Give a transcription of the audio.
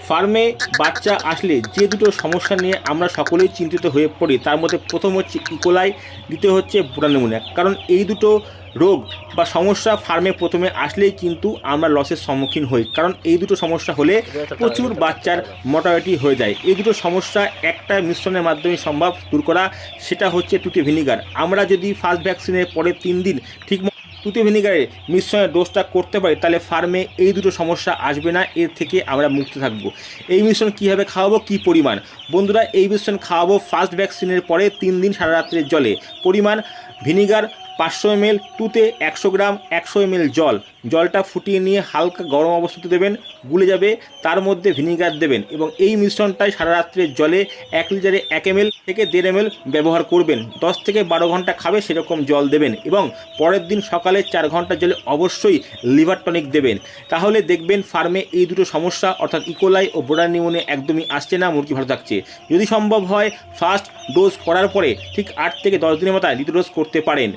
ফার্মে বাচ্চা আসলে যে দুটো সমস্যা নিয়ে আমরা সকলেই চিন্তিত হয়ে পড়ি, তার মধ্যে প্রথম হচ্ছে ইকোলাই, দ্বিতীয় হচ্ছে ব্রুটাল নিউমোনিয়া। কারণ এই দুটো রোগ বা সমস্যা ফার্মে প্রথমে আসলেই কিন্তু আমরা লসের সম্মুখীন হই, কারণ এই দুটো সমস্যা হলে প্রচুর বাচ্চার মর্টালিটি হয়ে যায়। এই দুটো সমস্যা একটা মিশ্রণের মাধ্যমে সম্ভব দূর করা, সেটা হচ্ছে তুতে ভিনিগার। আমরা যদি ফার্স্ট ভ্যাকসিনের পরে 3 দিন ঠিক তুতে ভিনিগারের মিশ্রণের ডোজটা করতে পারি, তাহলে ফার্মে এই দুটো সমস্যা আসবে না, এর থেকে আমরা মুক্ত থাকবো। এই মিশ্রণ কীভাবে খাওয়াবো, কী পরিমাণ? বন্ধুরা, এই মিশ্রণ খাওয়াবো ফার্স্ট ভ্যাকসিনের পরে 3 দিন সারা রাত্রের জলে। পরিমাণ: ভিনিগার 500 ml, তুতে 100 গ্রাম, 100 ml জল। জলটা ফুটিয়ে নিয়ে হালকা গরম অবস্থাতে দেবেন, গুলে যাবে, তার মধ্যে ভিনিগার দেবেন এবং এই মিশ্রণটাই সারা রাত্রের জলে 1 লিটারে 1 ml থেকে 1.5 ml ব্যবহার করবেন। 10 থেকে 12 ঘন্টা খাবে সেরকম জল দেবেন এবং পরের দিন সকালে 4 ঘন্টা জলে অবশ্যই লিভার টনিক দেবেন। তাহলে দেখবেন ফার্মে এই দুটো সমস্যা অর্থাৎ ইকোলাই ও ব্রুটাল নিউমোনিয়া একদমই আসছে না, মুরগি ভালো থাকছে। যদি সম্ভব হয় ফার্স্ট ডোজ করার পরে ঠিক 8 থেকে 10 দিনের মাথায় দ্বিতীয় ডোজ করতে পারেন।